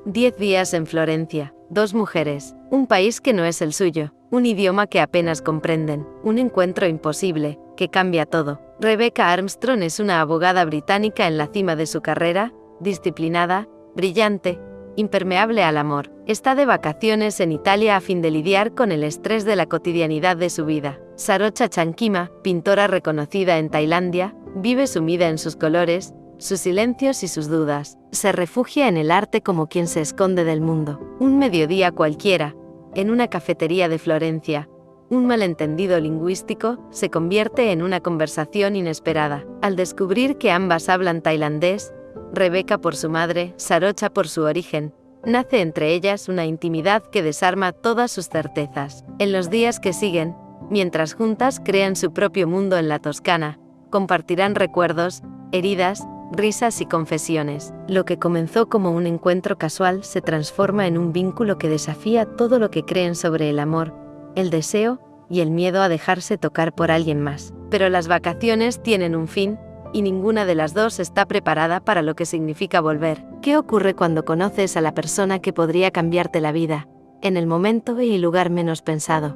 10 días en Florencia, 2 mujeres, un país que no es el suyo, un idioma que apenas comprenden, un encuentro imposible, que cambia todo. Rebecca Armstrong es una abogada británica en la cima de su carrera, disciplinada, brillante, impermeable al amor. Está de vacaciones en Italia a fin de lidiar con el estrés de la cotidianidad de su vida. Sarocha Chankima, pintora reconocida en Tailandia, vive sumida en sus colores, sus silencios y sus dudas. Se refugia en el arte como quien se esconde del mundo. Un mediodía cualquiera, en una cafetería de Florencia, un malentendido lingüístico se convierte en una conversación inesperada. Al descubrir que ambas hablan tailandés, Rebecca por su madre, Sarocha por su origen, nace entre ellas una intimidad que desarma todas sus certezas. En los días que siguen, mientras juntas crean su propio mundo en la Toscana, compartirán recuerdos, heridas, risas y confesiones. Lo que comenzó como un encuentro casual se transforma en un vínculo que desafía todo lo que creen sobre el amor, el deseo y el miedo a dejarse tocar por alguien más. Pero las vacaciones tienen un fin, y ninguna de las dos está preparada para lo que significa volver. ¿Qué ocurre cuando conoces a la persona que podría cambiarte la vida, en el momento y lugar menos pensado?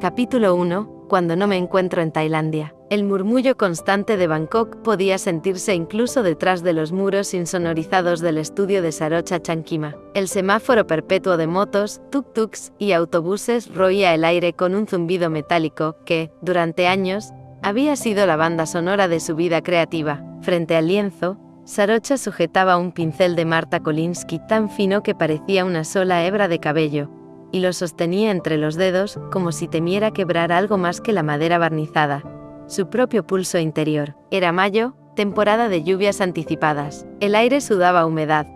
Capítulo 1. Cuando no me encuentro en Tailandia. El murmullo constante de Bangkok podía sentirse incluso detrás de los muros insonorizados del estudio de Sarocha Chankima. El semáforo perpetuo de motos, tuk-tuks y autobuses roía el aire con un zumbido metálico que, durante años, había sido la banda sonora de su vida creativa. Frente al lienzo, Sarocha sujetaba un pincel de Marta Kolinsky tan fino que parecía una sola hebra de cabello, y lo sostenía entre los dedos como si temiera quebrar algo más que la madera barnizada, su propio pulso interior. Era mayo, temporada de lluvias anticipadas. El aire sudaba humedad,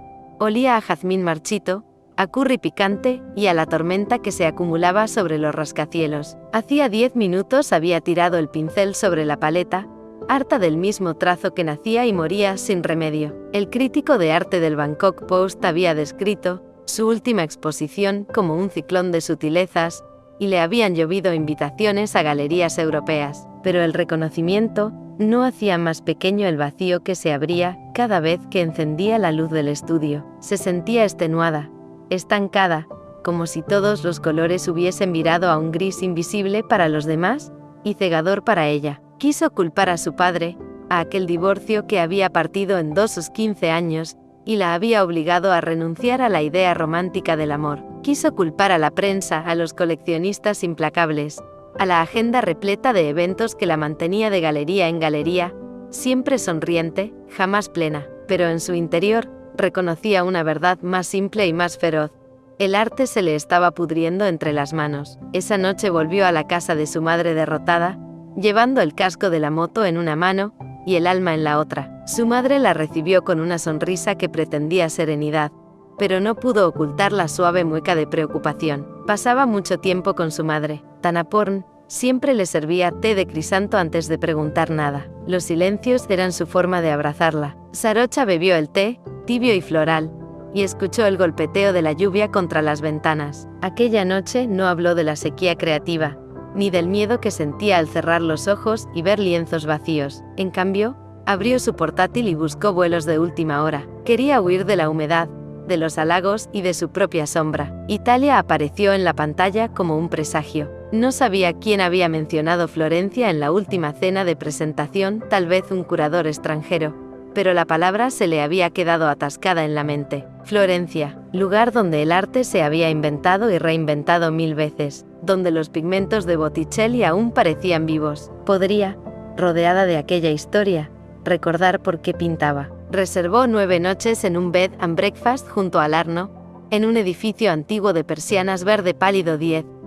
olía a jazmín marchito, a curry picante y a la tormenta que se acumulaba sobre los rascacielos. Hacía 10 minutos había tirado el pincel sobre la paleta, harta del mismo trazo que nacía y moría sin remedio. El crítico de arte del Bangkok Post había descrito su última exposición como un ciclón de sutilezas, y le habían llovido invitaciones a galerías europeas. Pero el reconocimiento no hacía más pequeño el vacío que se abría cada vez que encendía la luz del estudio. Se sentía extenuada, estancada, como si todos los colores hubiesen virado a un gris invisible para los demás y cegador para ella. Quiso culpar a su padre, a aquel divorcio que había partido en dos sus 15 años, y la había obligado a renunciar a la idea romántica del amor. Quiso culpar a la prensa, a los coleccionistas implacables, a la agenda repleta de eventos que la mantenía de galería en galería, siempre sonriente, jamás plena. Pero en su interior, reconocía una verdad más simple y más feroz. El arte se le estaba pudriendo entre las manos. Esa noche volvió a la casa de su madre derrotada, llevando el casco de la moto en una mano y el alma en la otra. Su madre la recibió con una sonrisa que pretendía serenidad, pero no pudo ocultar la suave mueca de preocupación. Pasaba mucho tiempo con su madre. Tanaporn siempre le servía té de crisanto antes de preguntar nada. Los silencios eran su forma de abrazarla. Sarocha bebió el té, tibio y floral, y escuchó el golpeteo de la lluvia contra las ventanas. Aquella noche no habló de la sequía creativa, ni del miedo que sentía al cerrar los ojos y ver lienzos vacíos. En cambio, abrió su portátil y buscó vuelos de última hora. Quería huir de la humedad, de los halagos y de su propia sombra. Italia apareció en la pantalla como un presagio. No sabía quién había mencionado Florencia en la última cena de presentación, tal vez un curador extranjero, pero la palabra se le había quedado atascada en la mente. Florencia, lugar donde el arte se había inventado y reinventado 1000 veces, donde los pigmentos de Botticelli aún parecían vivos. Podría, rodeada de aquella historia, recordar por qué pintaba. Reservó 9 noches en un bed and breakfast junto al Arno, en un edificio antiguo de persianas verde pálido.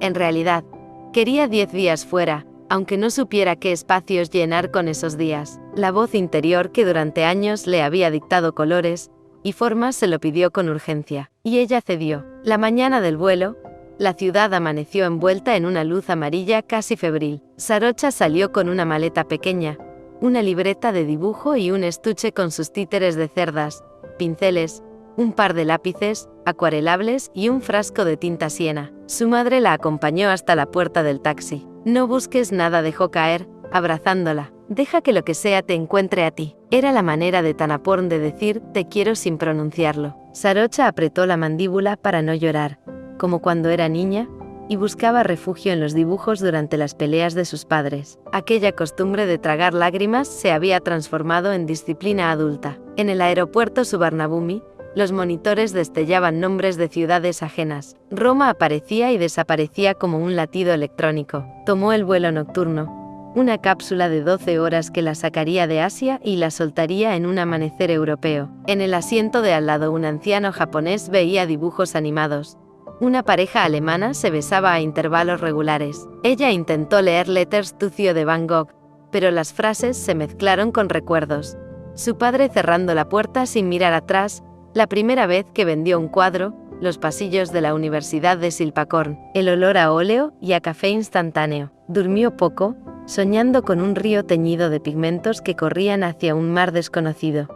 En realidad, quería 10 días fuera, aunque no supiera qué espacios llenar con esos días. La voz interior que durante años le había dictado colores y formas se lo pidió con urgencia, y ella cedió. La mañana del vuelo, la ciudad amaneció envuelta en una luz amarilla casi febril. Sarocha salió con una maleta pequeña, una libreta de dibujo y un estuche con sus títeres de cerdas, pinceles, un par de lápices, acuarelables y un frasco de tinta siena. Su madre la acompañó hasta la puerta del taxi. No busques nada, dejó caer, abrazándola. Deja que lo que sea te encuentre a ti. Era la manera de Tanaporn de decir te quiero sin pronunciarlo. Sarocha apretó la mandíbula para no llorar, como cuando era niña, y buscaba refugio en los dibujos durante las peleas de sus padres. Aquella costumbre de tragar lágrimas se había transformado en disciplina adulta. En el aeropuerto Suvarnabhumi, los monitores destellaban nombres de ciudades ajenas. Roma aparecía y desaparecía como un latido electrónico. Tomó el vuelo nocturno, una cápsula de 12 horas que la sacaría de Asia y la soltaría en un amanecer europeo. En el asiento de al lado un anciano japonés veía dibujos animados. Una pareja alemana se besaba a intervalos regulares. Ella intentó leer Letters to Theo de Van Gogh, pero las frases se mezclaron con recuerdos. Su padre cerrando la puerta sin mirar atrás, la primera vez que vendió un cuadro, los pasillos de la Universidad de Silpacorn, el olor a óleo y a café instantáneo. Durmió poco, soñando con un río teñido de pigmentos que corrían hacia un mar desconocido.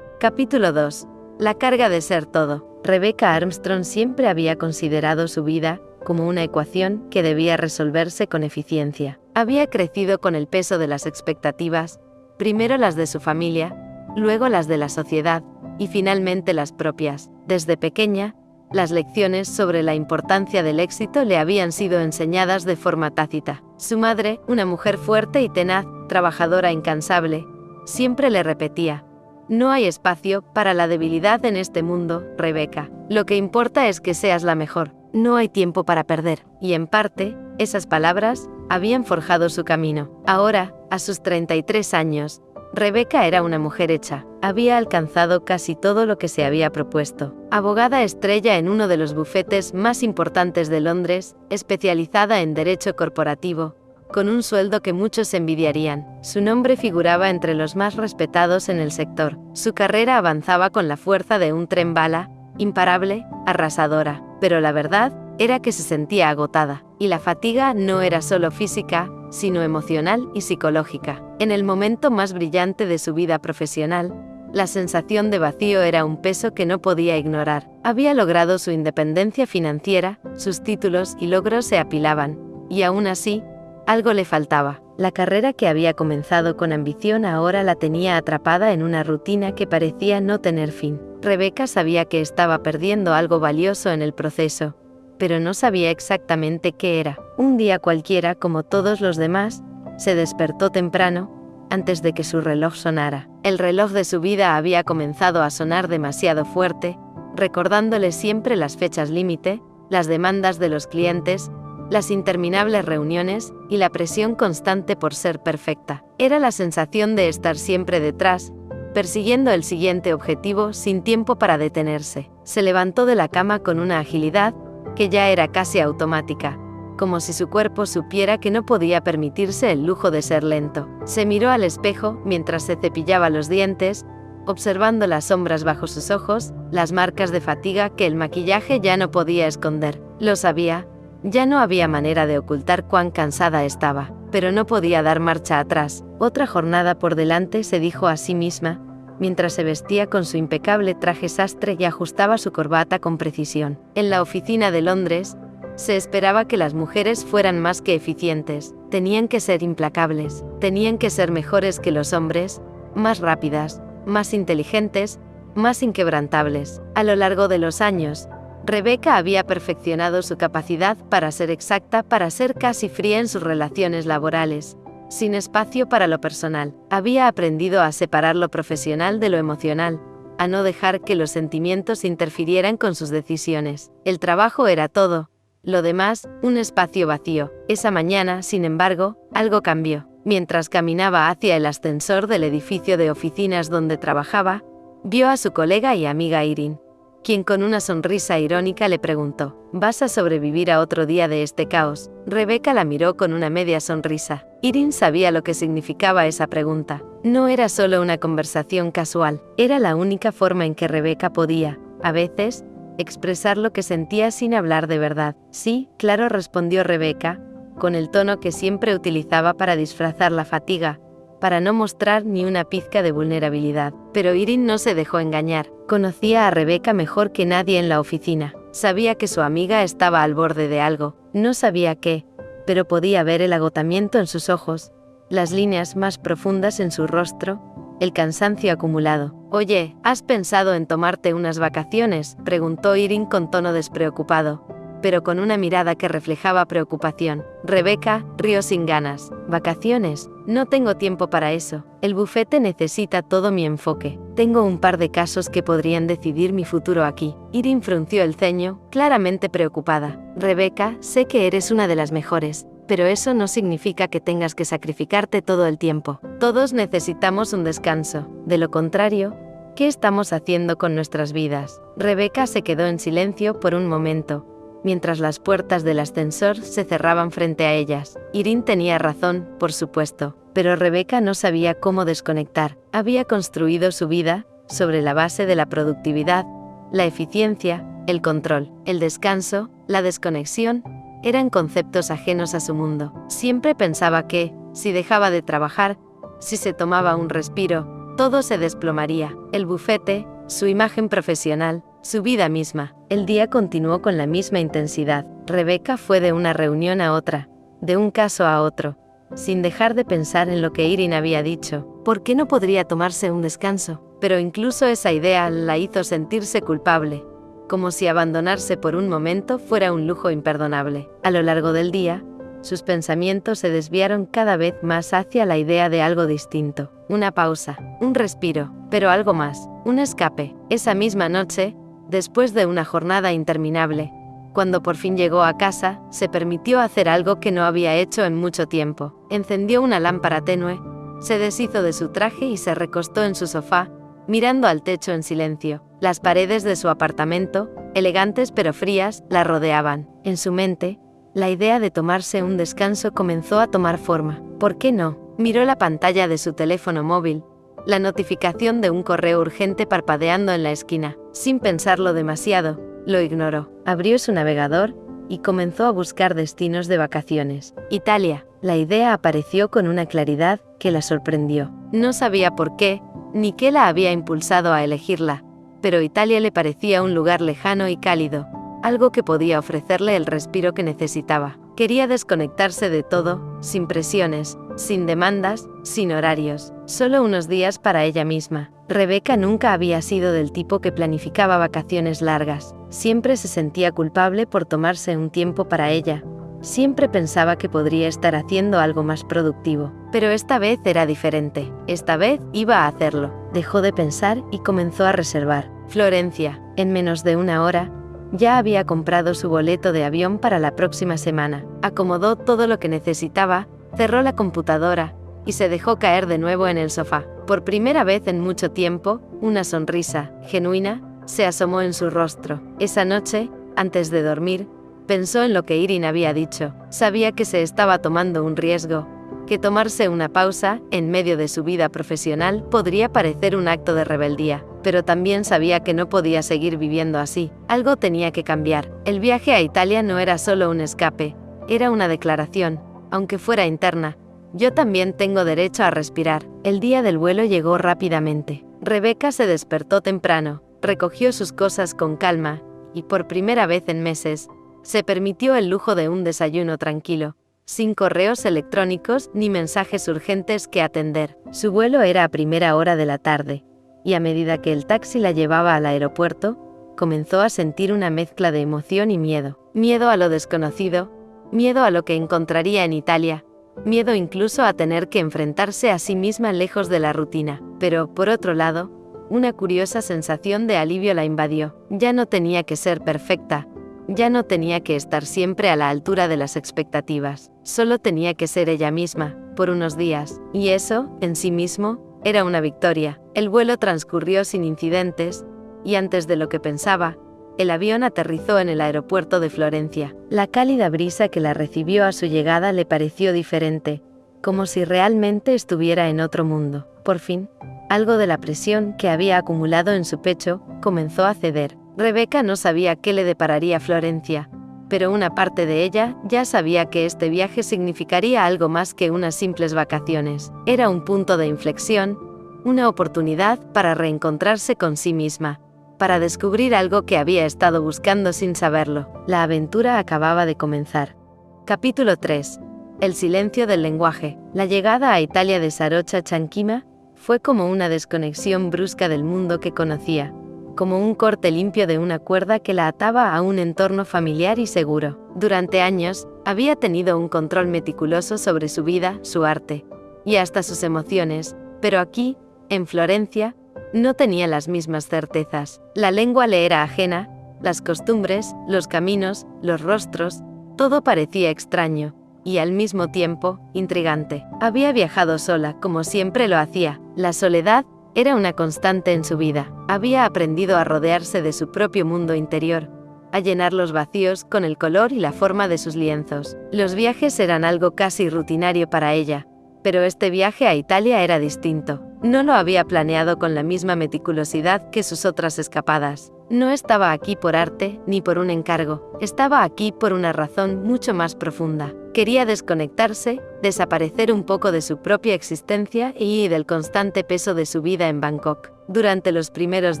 Capítulo 2. La carga de ser todo. Rebecca Armstrong siempre había considerado su vida como una ecuación que debía resolverse con eficiencia. Había crecido con el peso de las expectativas, primero las de su familia, luego las de la sociedad, y finalmente las propias. Desde pequeña, las lecciones sobre la importancia del éxito le habían sido enseñadas de forma tácita. Su madre, una mujer fuerte y tenaz, trabajadora incansable, siempre le repetía: no hay espacio para la debilidad en este mundo, Rebecca. Lo que importa es que seas la mejor. No hay tiempo para perder. Y en parte, esas palabras habían forjado su camino. Ahora, a sus 33 años, Rebecca era una mujer hecha. Había alcanzado casi todo lo que se había propuesto. Abogada estrella en uno de los bufetes más importantes de Londres, especializada en derecho corporativo, con un sueldo que muchos envidiarían. Su nombre figuraba entre los más respetados en el sector. Su carrera avanzaba con la fuerza de un tren bala, imparable, arrasadora. Pero la verdad era que se sentía agotada. Y la fatiga no era solo física, sino emocional y psicológica. En el momento más brillante de su vida profesional, la sensación de vacío era un peso que no podía ignorar. Había logrado su independencia financiera, sus títulos y logros se apilaban, y aún así, algo le faltaba. La carrera que había comenzado con ambición ahora la tenía atrapada en una rutina que parecía no tener fin. Rebecca sabía que estaba perdiendo algo valioso en el proceso, pero no sabía exactamente qué era. Un día cualquiera, como todos los demás, se despertó temprano, antes de que su reloj sonara. El reloj de su vida había comenzado a sonar demasiado fuerte, recordándole siempre las fechas límite, las demandas de los clientes, las interminables reuniones y la presión constante por ser perfecta. Era la sensación de estar siempre detrás, persiguiendo el siguiente objetivo sin tiempo para detenerse. Se levantó de la cama con una agilidad que ya era casi automática, como si su cuerpo supiera que no podía permitirse el lujo de ser lento. Se miró al espejo mientras se cepillaba los dientes, observando las sombras bajo sus ojos, las marcas de fatiga que el maquillaje ya no podía esconder. Lo sabía. Ya no había manera de ocultar cuán cansada estaba, pero no podía dar marcha atrás. Otra jornada por delante, se dijo a sí misma, mientras se vestía con su impecable traje sastre y ajustaba su corbata con precisión. En la oficina de Londres, se esperaba que las mujeres fueran más que eficientes, tenían que ser implacables, tenían que ser mejores que los hombres, más rápidas, más inteligentes, más inquebrantables. A lo largo de los años, Rebecca había perfeccionado su capacidad para ser exacta, para ser casi fría en sus relaciones laborales, sin espacio para lo personal. Había aprendido a separar lo profesional de lo emocional, a no dejar que los sentimientos interfirieran con sus decisiones. El trabajo era todo, lo demás, un espacio vacío. Esa mañana, sin embargo, algo cambió. Mientras caminaba hacia el ascensor del edificio de oficinas donde trabajaba, vio a su colega y amiga Irene, quien con una sonrisa irónica le preguntó: ¿vas a sobrevivir a otro día de este caos? Rebecca la miró con una media sonrisa. Irene sabía lo que significaba esa pregunta. No era solo una conversación casual, era la única forma en que Rebecca podía, a veces, expresar lo que sentía sin hablar de verdad. Sí, claro, respondió Rebecca, con el tono que siempre utilizaba para disfrazar la fatiga, para no mostrar ni una pizca de vulnerabilidad. Pero Irene no se dejó engañar. Conocía a Rebecca mejor que nadie en la oficina. Sabía que su amiga estaba al borde de algo. No sabía qué, pero podía ver el agotamiento en sus ojos, las líneas más profundas en su rostro, el cansancio acumulado. Oye, ¿has pensado en tomarte unas vacaciones?, preguntó Irene con tono despreocupado, pero con una mirada que reflejaba preocupación. Rebecca rió sin ganas. ¿Vacaciones? No tengo tiempo para eso. El bufete necesita todo mi enfoque. Tengo un par de casos que podrían decidir mi futuro aquí. Irene frunció el ceño, claramente preocupada. Rebecca, sé que eres una de las mejores, pero eso no significa que tengas que sacrificarte todo el tiempo. Todos necesitamos un descanso. De lo contrario, ¿qué estamos haciendo con nuestras vidas? Rebecca se quedó en silencio por un momento, mientras las puertas del ascensor se cerraban frente a ellas. Irene tenía razón, por supuesto, pero Rebecca no sabía cómo desconectar. Había construido su vida sobre la base de la productividad, la eficiencia, el control. El descanso, la desconexión, eran conceptos ajenos a su mundo. Siempre pensaba que, si dejaba de trabajar, si se tomaba un respiro, todo se desplomaría. El bufete, su imagen profesional, su vida misma. El día continuó con la misma intensidad. Rebecca fue de una reunión a otra, de un caso a otro, sin dejar de pensar en lo que Irene había dicho. ¿Por qué no podría tomarse un descanso? Pero incluso esa idea la hizo sentirse culpable, como si abandonarse por un momento fuera un lujo imperdonable. A lo largo del día, sus pensamientos se desviaron cada vez más hacia la idea de algo distinto. Una pausa, un respiro, pero algo más, un escape. Esa misma noche, después de una jornada interminable, cuando por fin llegó a casa, se permitió hacer algo que no había hecho en mucho tiempo. Encendió una lámpara tenue, se deshizo de su traje y se recostó en su sofá, mirando al techo en silencio. Las paredes de su apartamento, elegantes pero frías, la rodeaban. En su mente, la idea de tomarse un descanso comenzó a tomar forma. ¿Por qué no? Miró la pantalla de su teléfono móvil, la notificación de un correo urgente parpadeando en la esquina. Sin pensarlo demasiado, lo ignoró. Abrió su navegador y comenzó a buscar destinos de vacaciones. Italia. La idea apareció con una claridad que la sorprendió. No sabía por qué, ni qué la había impulsado a elegirla, pero Italia le parecía un lugar lejano y cálido, algo que podía ofrecerle el respiro que necesitaba. Quería desconectarse de todo, sin presiones, sin demandas, sin horarios, solo unos días para ella misma. Rebecca nunca había sido del tipo que planificaba vacaciones largas. Siempre se sentía culpable por tomarse un tiempo para ella. Siempre pensaba que podría estar haciendo algo más productivo. Pero esta vez era diferente. Esta vez iba a hacerlo. Dejó de pensar y comenzó a reservar. Florencia. En menos de una hora, ya había comprado su boleto de avión para la próxima semana. Acomodó todo lo que necesitaba, cerró la computadora y se dejó caer de nuevo en el sofá. Por primera vez en mucho tiempo, una sonrisa, genuina, se asomó en su rostro. Esa noche, antes de dormir, pensó en lo que Irene había dicho. Sabía que se estaba tomando un riesgo, que tomarse una pausa, en medio de su vida profesional, podría parecer un acto de rebeldía, pero también sabía que no podía seguir viviendo así. Algo tenía que cambiar. El viaje a Italia no era solo un escape, era una declaración, aunque fuera interna. Yo también tengo derecho a respirar. El día del vuelo llegó rápidamente. Rebecca se despertó temprano, recogió sus cosas con calma, y por primera vez en meses, se permitió el lujo de un desayuno tranquilo, sin correos electrónicos ni mensajes urgentes que atender. Su vuelo era a primera hora de la tarde, y a medida que el taxi la llevaba al aeropuerto, comenzó a sentir una mezcla de emoción y miedo. Miedo a lo desconocido, miedo a lo que encontraría en Italia, miedo incluso a tener que enfrentarse a sí misma lejos de la rutina. Pero, por otro lado, una curiosa sensación de alivio la invadió. Ya no tenía que ser perfecta, ya no tenía que estar siempre a la altura de las expectativas. Solo tenía que ser ella misma, por unos días, y eso, en sí mismo, era una victoria. El vuelo transcurrió sin incidentes, y antes de lo que pensaba, el avión aterrizó en el aeropuerto de Florencia. La cálida brisa que la recibió a su llegada le pareció diferente, como si realmente estuviera en otro mundo. Por fin, algo de la presión que había acumulado en su pecho comenzó a ceder. Rebecca no sabía qué le depararía Florencia, pero una parte de ella ya sabía que este viaje significaría algo más que unas simples vacaciones. Era un punto de inflexión, una oportunidad para reencontrarse con sí misma, para descubrir algo que había estado buscando sin saberlo. La aventura acababa de comenzar. Capítulo 3. El silencio del lenguaje. La llegada a Italia de Sarocha Chankima Fue como una desconexión brusca del mundo que conocía, como un corte limpio de una cuerda que la ataba a un entorno familiar y seguro. Durante años, había tenido un control meticuloso sobre su vida, su arte, y hasta sus emociones, pero aquí, en Florencia, no tenía las mismas certezas. La lengua le era ajena, las costumbres, los caminos, los rostros, todo parecía extraño, y al mismo tiempo, intrigante. Había viajado sola, como siempre lo hacía. La soledad era una constante en su vida. Había aprendido a rodearse de su propio mundo interior, a llenar los vacíos con el color y la forma de sus lienzos. Los viajes eran algo casi rutinario para ella, pero este viaje a Italia era distinto. No lo había planeado con la misma meticulosidad que sus otras escapadas. No estaba aquí por arte, ni por un encargo. Estaba aquí por una razón mucho más profunda. Quería desconectarse, desaparecer un poco de su propia existencia y del constante peso de su vida en Bangkok. Durante los primeros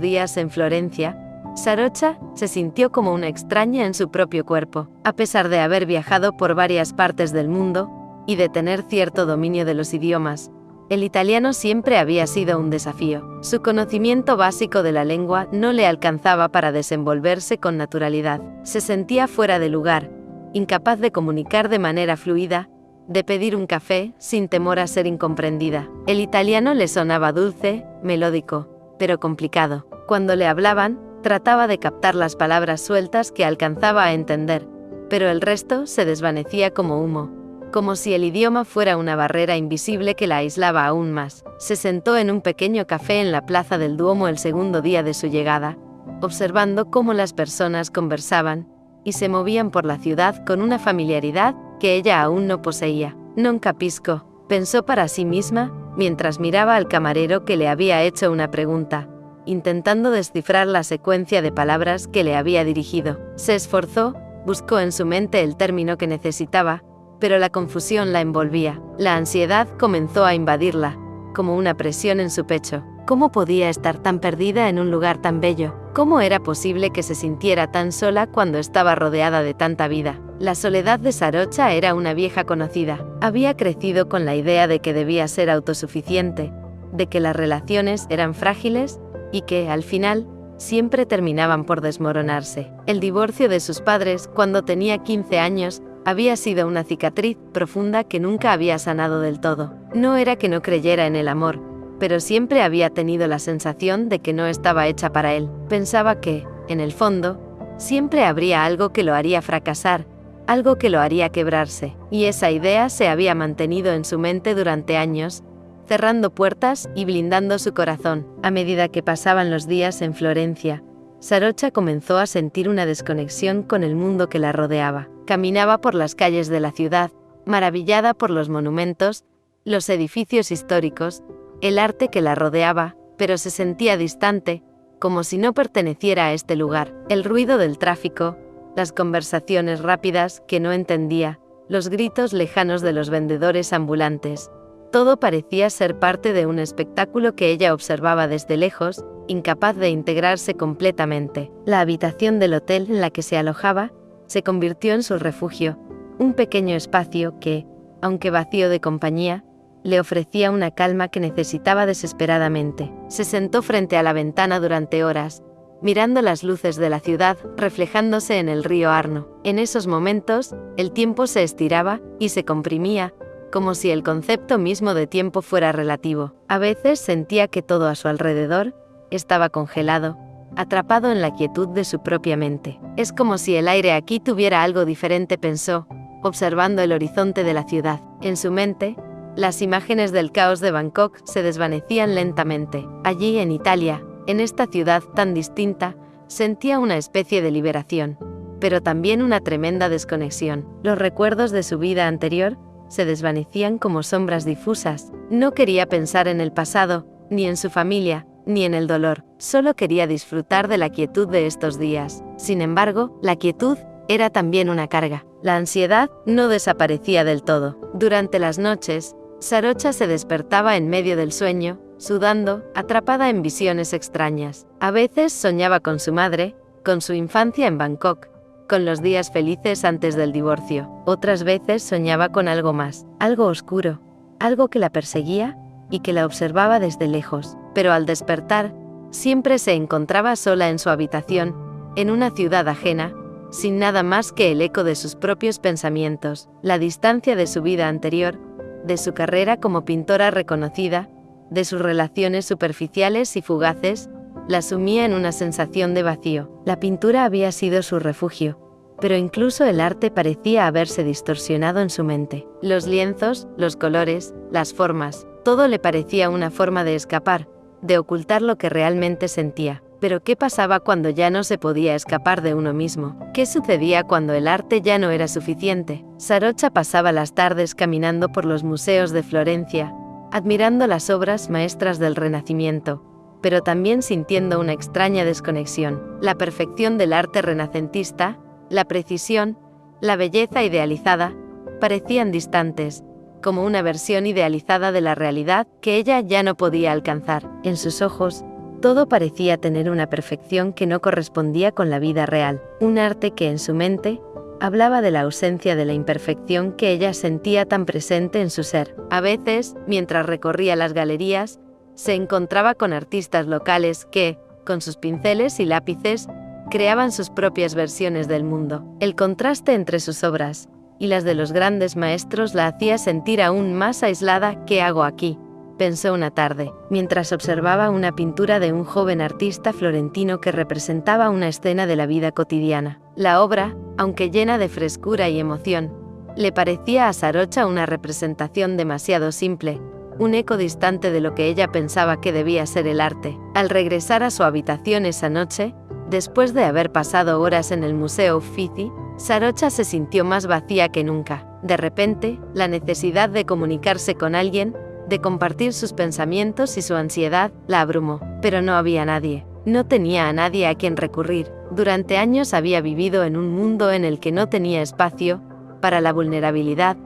días en Florencia, Sarocha se sintió como una extraña en su propio cuerpo. A pesar de haber viajado por varias partes del mundo y de tener cierto dominio de los idiomas, el italiano siempre había sido un desafío. Su conocimiento básico de la lengua no le alcanzaba para desenvolverse con naturalidad. Se sentía fuera de lugar, incapaz de comunicar de manera fluida, de pedir un café sin temor a ser incomprendida. El italiano le sonaba dulce, melódico, pero complicado. Cuando le hablaban, trataba de captar las palabras sueltas que alcanzaba a entender, pero el resto se desvanecía como humo, como si el idioma fuera una barrera invisible que la aislaba aún más. Se sentó en un pequeño café en la plaza del Duomo el segundo día de su llegada, observando cómo las personas conversaban y se movían por la ciudad con una familiaridad que ella aún no poseía. Non capisco, pensó para sí misma, mientras miraba al camarero que le había hecho una pregunta, intentando descifrar la secuencia de palabras que le había dirigido. Se esforzó, buscó en su mente el término que necesitaba, pero la confusión la envolvía. La ansiedad comenzó a invadirla, como una presión en su pecho. ¿Cómo podía estar tan perdida en un lugar tan bello? ¿Cómo era posible que se sintiera tan sola cuando estaba rodeada de tanta vida? La soledad de Sarocha era una vieja conocida. Había crecido con la idea de que debía ser autosuficiente, de que las relaciones eran frágiles y que, al final, siempre terminaban por desmoronarse. El divorcio de sus padres, cuando tenía 15 años, había sido una cicatriz profunda que nunca había sanado del todo. No era que no creyera en el amor, pero siempre había tenido la sensación de que no estaba hecha para él. Pensaba que, en el fondo, siempre habría algo que lo haría fracasar, algo que lo haría quebrarse, y esa idea se había mantenido en su mente durante años, cerrando puertas y blindando su corazón. A medida que pasaban los días en Florencia, Sarocha comenzó a sentir una desconexión con el mundo que la rodeaba. Caminaba por las calles de la ciudad, maravillada por los monumentos, los edificios históricos, el arte que la rodeaba, pero se sentía distante, como si no perteneciera a este lugar. El ruido del tráfico, las conversaciones rápidas que no entendía, los gritos lejanos de los vendedores ambulantes. Todo parecía ser parte de un espectáculo que ella observaba desde lejos, incapaz de integrarse completamente. La habitación del hotel en la que se alojaba se convirtió en su refugio, un pequeño espacio que, aunque vacío de compañía, le ofrecía una calma que necesitaba desesperadamente. Se sentó frente a la ventana durante horas, mirando las luces de la ciudad reflejándose en el río Arno. En esos momentos, el tiempo se estiraba y se comprimía, como si el concepto mismo de tiempo fuera relativo. A veces sentía que todo a su alrededor estaba congelado, atrapado en la quietud de su propia mente. Es como si el aire aquí tuviera algo diferente, pensó, observando el horizonte de la ciudad. En su mente, las imágenes del caos de Bangkok se desvanecían lentamente. Allí en Italia, en esta ciudad tan distinta, sentía una especie de liberación, pero también una tremenda desconexión. Los recuerdos de su vida anterior se desvanecían como sombras difusas. No quería pensar en el pasado, ni en su familia, ni en el dolor. Solo quería disfrutar de la quietud de estos días. Sin embargo, la quietud era también una carga. La ansiedad no desaparecía del todo. Durante las noches, Sarocha se despertaba en medio del sueño, sudando, atrapada en visiones extrañas. A veces soñaba con su madre, con su infancia en Bangkok, con los días felices antes del divorcio. Otras veces soñaba con algo más, algo oscuro, algo que la perseguía y que la observaba desde lejos. Pero al despertar, siempre se encontraba sola en su habitación, en una ciudad ajena, sin nada más que el eco de sus propios pensamientos. La distancia de su vida anterior, de su carrera como pintora reconocida, de sus relaciones superficiales y fugaces, la sumía en una sensación de vacío. La pintura había sido su refugio, pero incluso el arte parecía haberse distorsionado en su mente. Los lienzos, los colores, las formas, todo le parecía una forma de escapar, de ocultar lo que realmente sentía. Pero ¿qué pasaba cuando ya no se podía escapar de uno mismo? ¿Qué sucedía cuando el arte ya no era suficiente? Sarocha pasaba las tardes caminando por los museos de Florencia, admirando las obras maestras del Renacimiento, pero también sintiendo una extraña desconexión. La perfección del arte renacentista, la precisión, la belleza idealizada, parecían distantes, como una versión idealizada de la realidad que ella ya no podía alcanzar. En sus ojos, todo parecía tener una perfección que no correspondía con la vida real, un arte que en su mente hablaba de la ausencia de la imperfección que ella sentía tan presente en su ser. A veces, mientras recorría las galerías, se encontraba con artistas locales que, con sus pinceles y lápices, creaban sus propias versiones del mundo. El contraste entre sus obras y las de los grandes maestros la hacía sentir aún más aislada. ¿Qué hago aquí?, pensó una tarde, mientras observaba una pintura de un joven artista florentino que representaba una escena de la vida cotidiana. La obra, aunque llena de frescura y emoción, le parecía a Sarocha una representación demasiado simple, un eco distante de lo que ella pensaba que debía ser el arte. Al regresar a su habitación esa noche, después de haber pasado horas en el Museo Uffizi, Sarocha se sintió más vacía que nunca. De repente, la necesidad de comunicarse con alguien, de compartir sus pensamientos y su ansiedad, la abrumó. Pero no había nadie. No tenía a nadie a quien recurrir. Durante años había vivido en un mundo en el que no tenía espacio para la vulnerabilidad,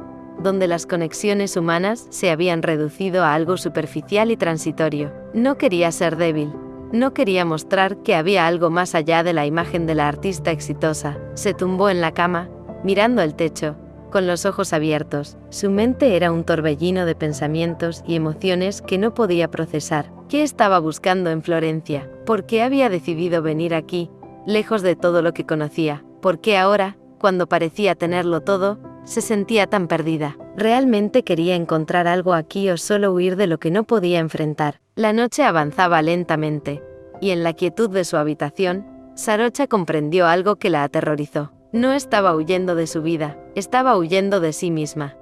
donde las conexiones humanas se habían reducido a algo superficial y transitorio. No quería ser débil. No quería mostrar que había algo más allá de la imagen de la artista exitosa. Se tumbó en la cama, mirando el techo, con los ojos abiertos. Su mente era un torbellino de pensamientos y emociones que no podía procesar. ¿Qué estaba buscando en Florencia? ¿Por qué había decidido venir aquí, lejos de todo lo que conocía? ¿Por qué ahora, cuando parecía tenerlo todo, se sentía tan perdida? ¿Realmente quería encontrar algo aquí o solo huir de lo que no podía enfrentar? La noche avanzaba lentamente, y en la quietud de su habitación, Sarocha comprendió algo que la aterrorizó. No estaba huyendo de su vida, estaba huyendo de sí misma.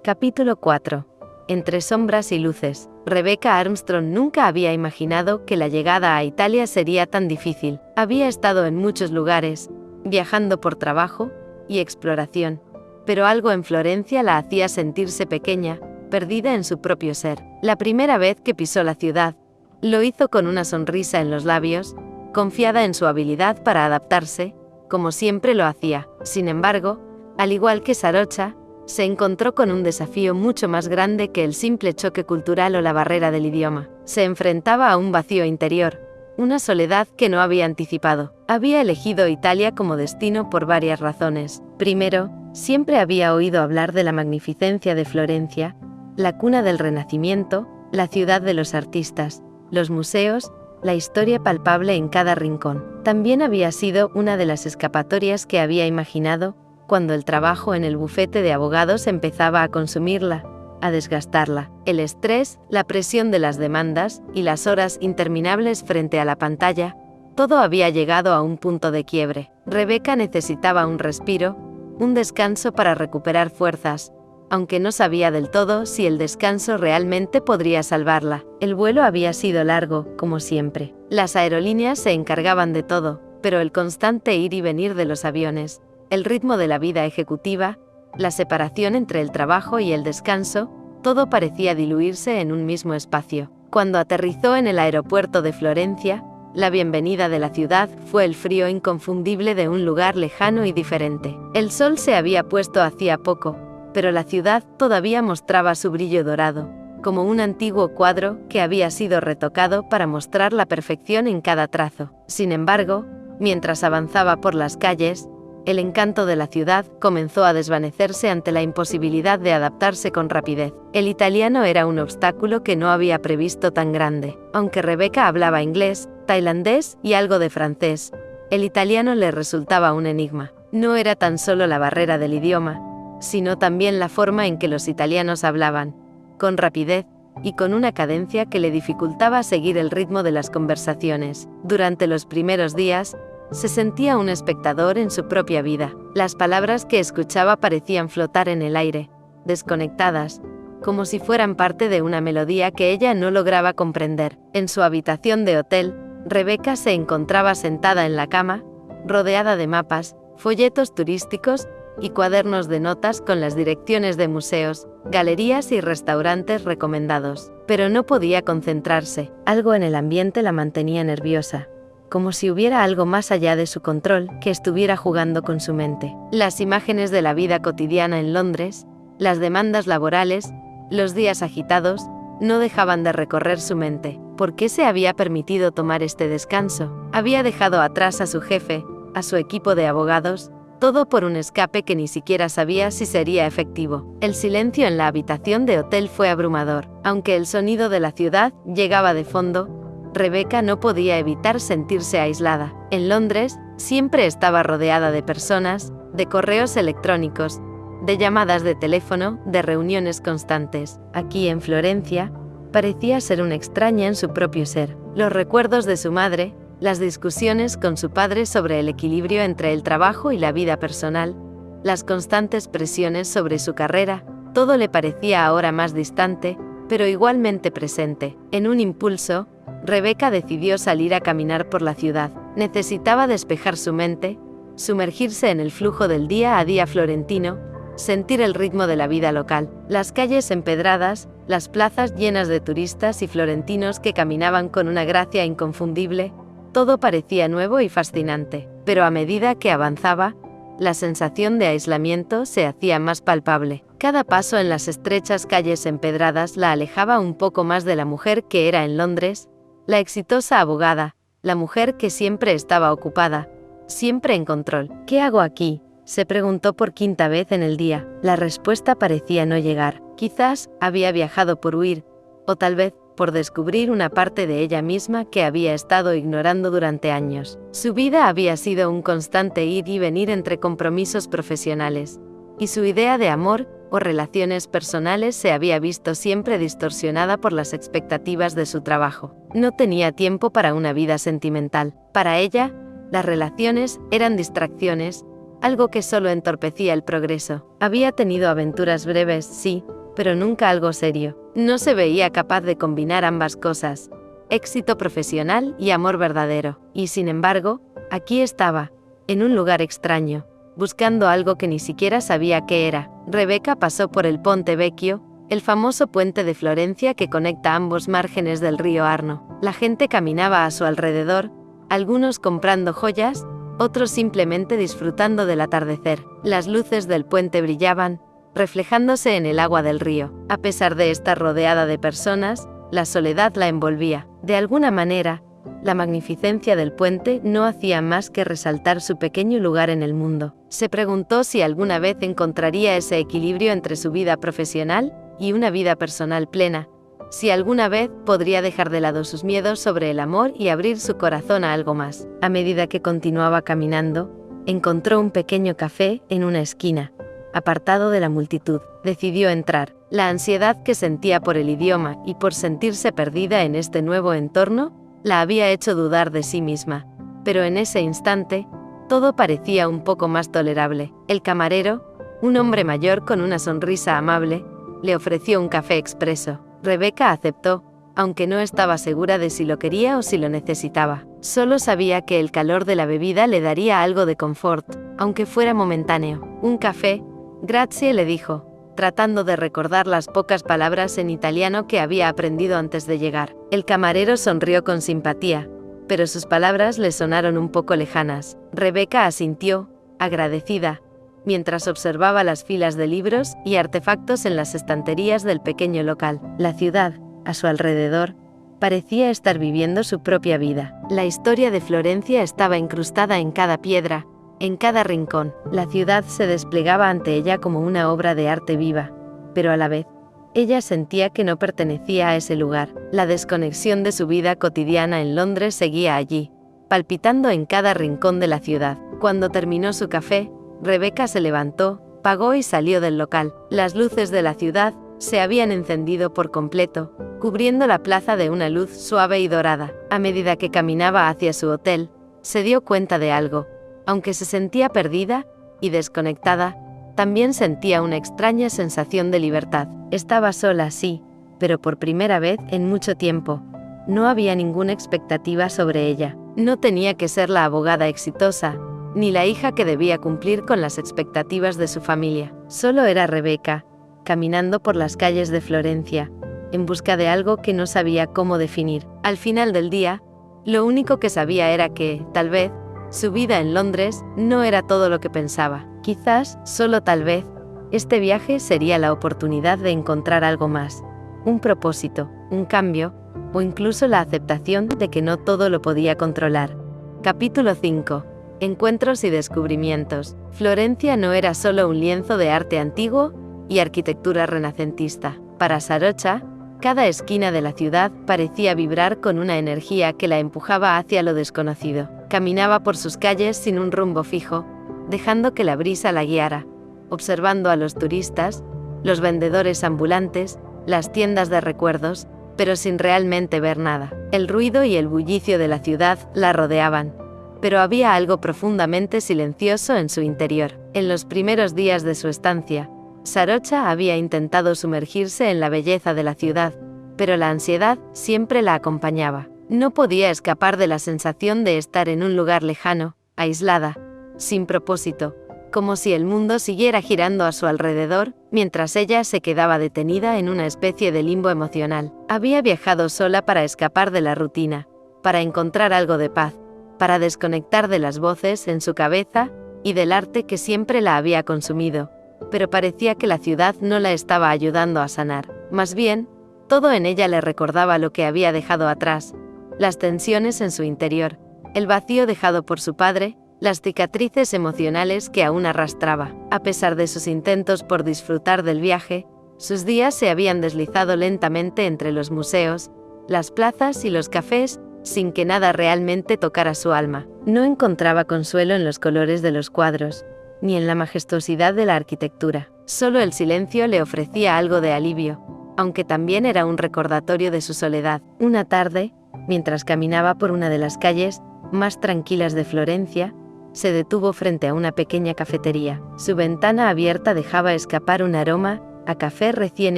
Capítulo 4. Entre sombras y luces. Rebecca Armstrong nunca había imaginado que la llegada a Italia sería tan difícil. Había estado en muchos lugares, viajando por trabajo y exploración, pero algo en Florencia la hacía sentirse pequeña, perdida en su propio ser. La primera vez que pisó la ciudad, lo hizo con una sonrisa en los labios, confiada en su habilidad para adaptarse, como siempre lo hacía. Sin embargo, al igual que Sarocha, se encontró con un desafío mucho más grande que el simple choque cultural o la barrera del idioma. Se enfrentaba a un vacío interior, una soledad que no había anticipado. Había elegido Italia como destino por varias razones. Primero, siempre había oído hablar de la magnificencia de Florencia, la cuna del Renacimiento, la ciudad de los artistas, los museos, la historia palpable en cada rincón. También había sido una de las escapatorias que había imaginado cuando el trabajo en el bufete de abogados empezaba a consumirla, a desgastarla. El estrés, la presión de las demandas y las horas interminables frente a la pantalla, todo había llegado a un punto de quiebre. Rebecca necesitaba un respiro, un descanso para recuperar fuerzas, aunque no sabía del todo si el descanso realmente podría salvarla. El vuelo había sido largo, como siempre. Las aerolíneas se encargaban de todo, pero el constante ir y venir de los aviones, el ritmo de la vida ejecutiva, la separación entre el trabajo y el descanso, todo parecía diluirse en un mismo espacio. Cuando aterrizó en el aeropuerto de Florencia, la bienvenida de la ciudad fue el frío inconfundible de un lugar lejano y diferente. El sol se había puesto hacía poco, pero la ciudad todavía mostraba su brillo dorado, como un antiguo cuadro que había sido retocado para mostrar la perfección en cada trazo. Sin embargo, mientras avanzaba por las calles, El encanto de la ciudad comenzó a desvanecerse ante la imposibilidad de adaptarse con rapidez. El italiano era un obstáculo que no había previsto tan grande. Aunque Rebecca hablaba inglés, tailandés y algo de francés, el italiano le resultaba un enigma. No era tan solo la barrera del idioma, sino también la forma en que los italianos hablaban, con rapidez y con una cadencia que le dificultaba seguir el ritmo de las conversaciones. Durante los primeros días, se sentía un espectador en su propia vida. Las palabras que escuchaba parecían flotar en el aire, desconectadas, como si fueran parte de una melodía que ella no lograba comprender. En su habitación de hotel, Rebecca se encontraba sentada en la cama, rodeada de mapas, folletos turísticos y cuadernos de notas con las direcciones de museos, galerías y restaurantes recomendados. Pero no podía concentrarse. Algo en el ambiente la mantenía nerviosa, como si hubiera algo más allá de su control que estuviera jugando con su mente. Las imágenes de la vida cotidiana en Londres, las demandas laborales, los días agitados, no dejaban de recorrer su mente. ¿Por qué se había permitido tomar este descanso? Había dejado atrás a su jefe, a su equipo de abogados, todo por un escape que ni siquiera sabía si sería efectivo. El silencio en la habitación de hotel fue abrumador. Aunque el sonido de la ciudad llegaba de fondo, Rebecca no podía evitar sentirse aislada. En Londres, siempre estaba rodeada de personas, de correos electrónicos, de llamadas de teléfono, de reuniones constantes. Aquí en Florencia, parecía ser una extraña en su propio ser. Los recuerdos de su madre, las discusiones con su padre sobre el equilibrio entre el trabajo y la vida personal, las constantes presiones sobre su carrera, todo le parecía ahora más distante, pero igualmente presente. En un impulso, Rebecca decidió salir a caminar por la ciudad. Necesitaba despejar su mente, sumergirse en el flujo del día a día florentino, sentir el ritmo de la vida local. Las calles empedradas, las plazas llenas de turistas y florentinos que caminaban con una gracia inconfundible, todo parecía nuevo y fascinante. Pero a medida que avanzaba, la sensación de aislamiento se hacía más palpable. Cada paso en las estrechas calles empedradas la alejaba un poco más de la mujer que era en Londres, la exitosa abogada, la mujer que siempre estaba ocupada, siempre en control. ¿Qué hago aquí?, se preguntó por quinta vez en el día. La respuesta parecía no llegar. Quizás había viajado por huir, o tal vez por descubrir una parte de ella misma que había estado ignorando durante años. Su vida había sido un constante ir y venir entre compromisos profesionales, y su idea de amor o relaciones personales se había visto siempre distorsionada por las expectativas de su trabajo. No tenía tiempo para una vida sentimental. Para ella, las relaciones eran distracciones, algo que solo entorpecía el progreso. Había tenido aventuras breves, sí, pero nunca algo serio. No se veía capaz de combinar ambas cosas, éxito profesional y amor verdadero. Y sin embargo, aquí estaba, en un lugar extraño, buscando algo que ni siquiera sabía qué era. Rebecca pasó por el Ponte Vecchio, el famoso puente de Florencia que conecta ambos márgenes del río Arno. La gente caminaba a su alrededor, algunos comprando joyas, otros simplemente disfrutando del atardecer. Las luces del puente brillaban, reflejándose en el agua del río. A pesar de estar rodeada de personas, la soledad la envolvía. De alguna manera, la magnificencia del puente no hacía más que resaltar su pequeño lugar en el mundo. Se preguntó si alguna vez encontraría ese equilibrio entre su vida profesional y una vida personal plena, si alguna vez podría dejar de lado sus miedos sobre el amor y abrir su corazón a algo más. A medida que continuaba caminando, encontró un pequeño café en una esquina, apartado de la multitud. Decidió entrar. La ansiedad que sentía por el idioma y por sentirse perdida en este nuevo entorno la había hecho dudar de sí misma, pero en ese instante, todo parecía un poco más tolerable. El camarero, un hombre mayor con una sonrisa amable, le ofreció un café expreso. Rebecca aceptó, aunque no estaba segura de si lo quería o si lo necesitaba. Solo sabía que el calor de la bebida le daría algo de confort, aunque fuera momentáneo. Un café, grazie, le dijo, tratando de recordar las pocas palabras en italiano que había aprendido antes de llegar. El camarero sonrió con simpatía, pero sus palabras le sonaron un poco lejanas. Rebecca asintió, agradecida, mientras observaba las filas de libros y artefactos en las estanterías del pequeño local. La ciudad, a su alrededor, parecía estar viviendo su propia vida. La historia de Florencia estaba incrustada en cada piedra, en cada rincón. La ciudad se desplegaba ante ella como una obra de arte viva, pero a la vez, ella sentía que no pertenecía a ese lugar. La desconexión de su vida cotidiana en Londres seguía allí, palpitando en cada rincón de la ciudad. Cuando terminó su café, Rebecca se levantó, pagó y salió del local. Las luces de la ciudad se habían encendido por completo, cubriendo la plaza de una luz suave y dorada. A medida que caminaba hacia su hotel, se dio cuenta de algo. Aunque se sentía perdida y desconectada, también sentía una extraña sensación de libertad. Estaba sola, sí, pero por primera vez en mucho tiempo. No había ninguna expectativa sobre ella. No tenía que ser la abogada exitosa, ni la hija que debía cumplir con las expectativas de su familia. Solo era Rebecca, caminando por las calles de Florencia, en busca de algo que no sabía cómo definir. Al final del día, lo único que sabía era que, tal vez, su vida en Londres no era todo lo que pensaba. Quizás, solo tal vez, este viaje sería la oportunidad de encontrar algo más, un propósito, un cambio, o incluso la aceptación de que no todo lo podía controlar. Capítulo 5. Encuentros y descubrimientos. Florencia no era solo un lienzo de arte antiguo y arquitectura renacentista. Para Sarocha, cada esquina de la ciudad parecía vibrar con una energía que la empujaba hacia lo desconocido. Caminaba por sus calles sin un rumbo fijo, dejando que la brisa la guiara, observando a los turistas, los vendedores ambulantes, las tiendas de recuerdos, pero sin realmente ver nada. El ruido y el bullicio de la ciudad la rodeaban, pero había algo profundamente silencioso en su interior. En los primeros días de su estancia, Sarocha había intentado sumergirse en la belleza de la ciudad, pero la ansiedad siempre la acompañaba. No podía escapar de la sensación de estar en un lugar lejano, aislada, sin propósito, como si el mundo siguiera girando a su alrededor, mientras ella se quedaba detenida en una especie de limbo emocional. Había viajado sola para escapar de la rutina, para encontrar algo de paz, para desconectar de las voces en su cabeza y del arte que siempre la había consumido, pero parecía que la ciudad no la estaba ayudando a sanar. Más bien, todo en ella le recordaba lo que había dejado atrás, las tensiones en su interior, el vacío dejado por su padre, las cicatrices emocionales que aún arrastraba. A pesar de sus intentos por disfrutar del viaje, sus días se habían deslizado lentamente entre los museos, las plazas y los cafés, sin que nada realmente tocara su alma. No encontraba consuelo en los colores de los cuadros, ni en la majestuosidad de la arquitectura. Solo el silencio le ofrecía algo de alivio, aunque también era un recordatorio de su soledad. Una tarde, mientras caminaba por una de las calles más tranquilas de Florencia, se detuvo frente a una pequeña cafetería. Su ventana abierta dejaba escapar un aroma a café recién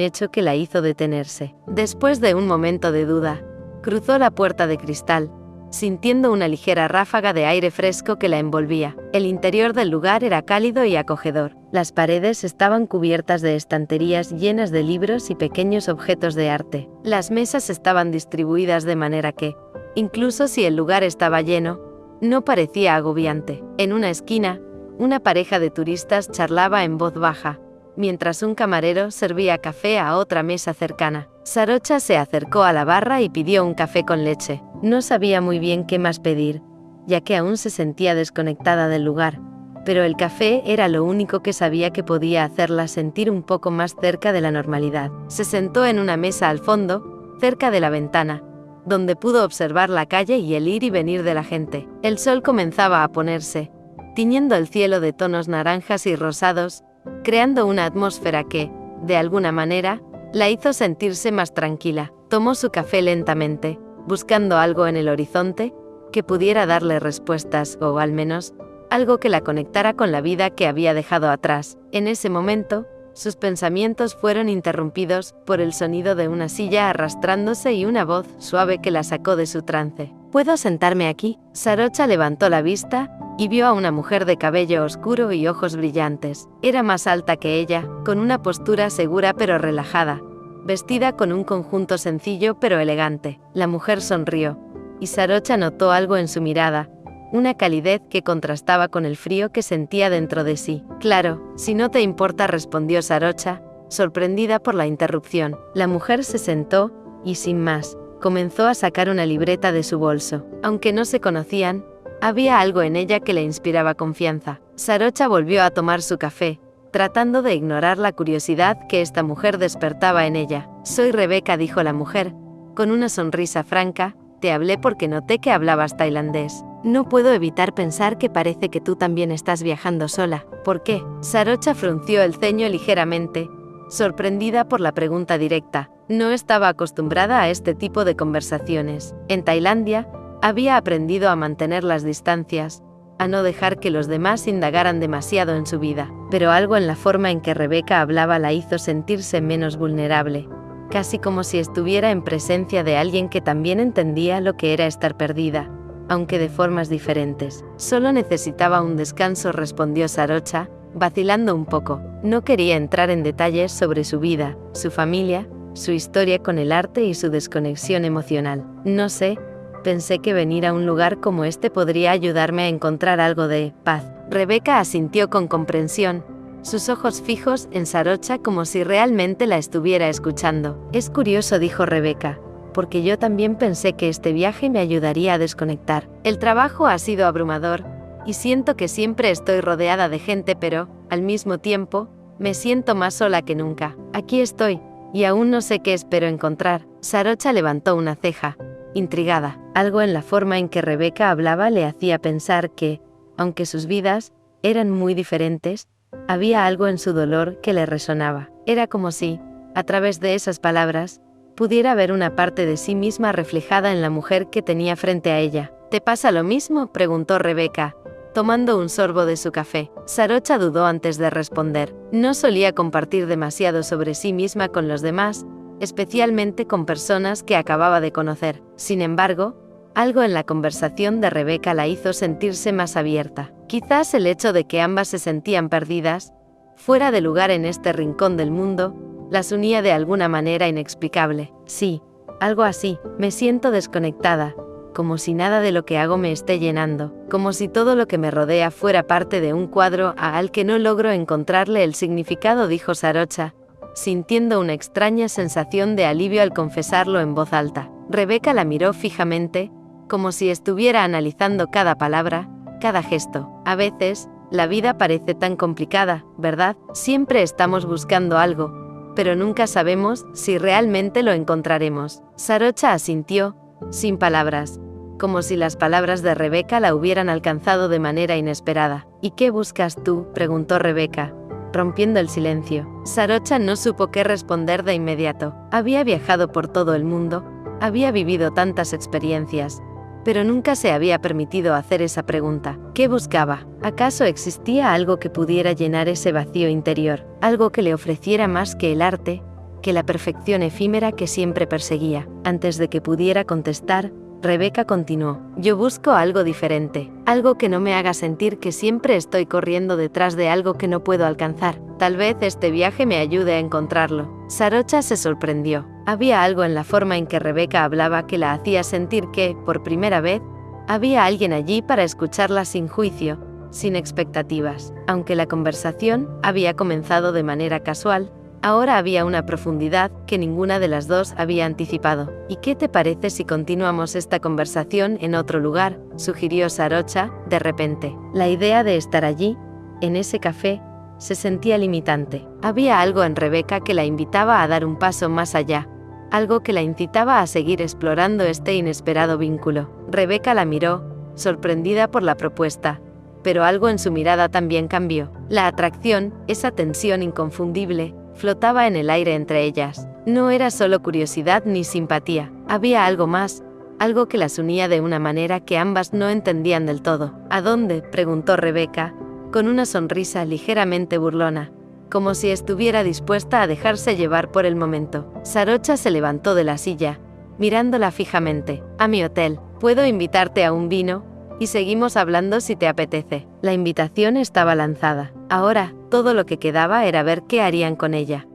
hecho que la hizo detenerse. Después de un momento de duda, cruzó la puerta de cristal, sintiendo una ligera ráfaga de aire fresco que la envolvía. El interior del lugar era cálido y acogedor. Las paredes estaban cubiertas de estanterías llenas de libros y pequeños objetos de arte. Las mesas estaban distribuidas de manera que, incluso si el lugar estaba lleno, no parecía agobiante. En una esquina, una pareja de turistas charlaba en voz baja, mientras un camarero servía café a otra mesa cercana. Sarocha se acercó a la barra y pidió un café con leche. No sabía muy bien qué más pedir, ya que aún se sentía desconectada del lugar, pero el café era lo único que sabía que podía hacerla sentir un poco más cerca de la normalidad. Se sentó en una mesa al fondo, cerca de la ventana, donde pudo observar la calle y el ir y venir de la gente. El sol comenzaba a ponerse, tiñendo el cielo de tonos naranjas y rosados, creando una atmósfera que, de alguna manera, la hizo sentirse más tranquila. Tomó su café lentamente, buscando algo en el horizonte que pudiera darle respuestas o, al menos, algo que la conectara con la vida que había dejado atrás. En ese momento, sus pensamientos fueron interrumpidos por el sonido de una silla arrastrándose y una voz suave que la sacó de su trance. ¿Puedo sentarme aquí? Sarocha levantó la vista y vio a una mujer de cabello oscuro y ojos brillantes. Era más alta que ella, con una postura segura pero relajada, vestida con un conjunto sencillo pero elegante. La mujer sonrió, y Sarocha notó algo en su mirada, una calidez que contrastaba con el frío que sentía dentro de sí. Claro, si no te importa, respondió Sarocha, sorprendida por la interrupción. La mujer se sentó, y sin más, comenzó a sacar una libreta de su bolso. Aunque no se conocían, Había algo en ella que le inspiraba confianza. Sarocha volvió a tomar su café, tratando de ignorar la curiosidad que esta mujer despertaba en ella. Soy Rebeca, dijo la mujer, con una sonrisa franca. Te hablé porque noté que hablabas tailandés. No puedo evitar pensar que parece que tú también estás viajando sola. ¿Por qué? Sarocha frunció el ceño ligeramente, sorprendida por la pregunta directa. No estaba acostumbrada a este tipo de conversaciones. En Tailandia, había aprendido a mantener las distancias, a no dejar que los demás indagaran demasiado en su vida. Pero algo en la forma en que Rebeca hablaba la hizo sentirse menos vulnerable, casi como si estuviera en presencia de alguien que también entendía lo que era estar perdida, aunque de formas diferentes. Solo necesitaba un descanso, respondió Sarocha, vacilando un poco. No quería entrar en detalles sobre su vida, su familia, su historia con el arte y su desconexión emocional. No sé, pensé que venir a un lugar como este podría ayudarme a encontrar algo de paz. Rebeca asintió con comprensión, sus ojos fijos en Sarocha como si realmente la estuviera escuchando. Es curioso, dijo Rebeca, porque yo también pensé que este viaje me ayudaría a desconectar. El trabajo ha sido abrumador, y siento que siempre estoy rodeada de gente, pero, al mismo tiempo, me siento más sola que nunca. Aquí estoy, y aún no sé qué espero encontrar. Sarocha levantó una ceja, intrigada. Algo en la forma en que Rebeca hablaba le hacía pensar que, aunque sus vidas eran muy diferentes, había algo en su dolor que le resonaba. Era como si, a través de esas palabras, pudiera ver una parte de sí misma reflejada en la mujer que tenía frente a ella. ¿Te pasa lo mismo?, preguntó Rebeca, tomando un sorbo de su café. Sarocha dudó antes de responder. No solía compartir demasiado sobre sí misma con los demás, especialmente con personas que acababa de conocer. Sin embargo, algo en la conversación de Rebeca la hizo sentirse más abierta. Quizás el hecho de que ambas se sentían perdidas, fuera de lugar en este rincón del mundo, las unía de alguna manera inexplicable. Sí, algo así. Me siento desconectada, como si nada de lo que hago me esté llenando, como si todo lo que me rodea fuera parte de un cuadro al que no logro encontrarle el significado, dijo Sarocha, sintiendo una extraña sensación de alivio al confesarlo en voz alta. Rebeca la miró fijamente, como si estuviera analizando cada palabra, cada gesto. A veces, la vida parece tan complicada, ¿verdad? Siempre estamos buscando algo, pero nunca sabemos si realmente lo encontraremos. Sarocha asintió, sin palabras, como si las palabras de Rebeca la hubieran alcanzado de manera inesperada. ¿Y qué buscas tú?, preguntó Rebeca, rompiendo el silencio. Sarocha no supo qué responder de inmediato. Había viajado por todo el mundo, había vivido tantas experiencias, pero nunca se había permitido hacer esa pregunta. ¿Qué buscaba? ¿Acaso existía algo que pudiera llenar ese vacío interior? Algo que le ofreciera más que el arte, que la perfección efímera que siempre perseguía. Antes de que pudiera contestar, Rebeca continuó. Yo busco algo diferente, algo que no me haga sentir que siempre estoy corriendo detrás de algo que no puedo alcanzar. Tal vez este viaje me ayude a encontrarlo. Sarocha se sorprendió. Había algo en la forma en que Rebeca hablaba que la hacía sentir que, por primera vez, había alguien allí para escucharla sin juicio, sin expectativas. Aunque la conversación había comenzado de manera casual, ahora había una profundidad que ninguna de las dos había anticipado. ¿Y qué te parece si continuamos esta conversación en otro lugar?, sugirió Sarocha, de repente. La idea de estar allí, en ese café, se sentía limitante. Había algo en Rebeca que la invitaba a dar un paso más allá, algo que la incitaba a seguir explorando este inesperado vínculo. Rebeca la miró, sorprendida por la propuesta, pero algo en su mirada también cambió. La atracción, esa tensión inconfundible, flotaba en el aire entre ellas. No era solo curiosidad ni simpatía, había algo más, algo que las unía de una manera que ambas no entendían del todo. ¿A dónde?, preguntó Rebeca, con una sonrisa ligeramente burlona, como si estuviera dispuesta a dejarse llevar por el momento. Sarocha se levantó de la silla, mirándola fijamente. A mi hotel. ¿Puedo invitarte a un vino? Y seguimos hablando si te apetece. La invitación estaba lanzada. Ahora, todo lo que quedaba era ver qué harían con ella.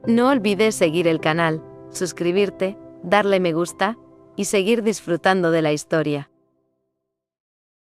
No olvides seguir el canal, suscribirte, darle me gusta, y seguir disfrutando de la historia.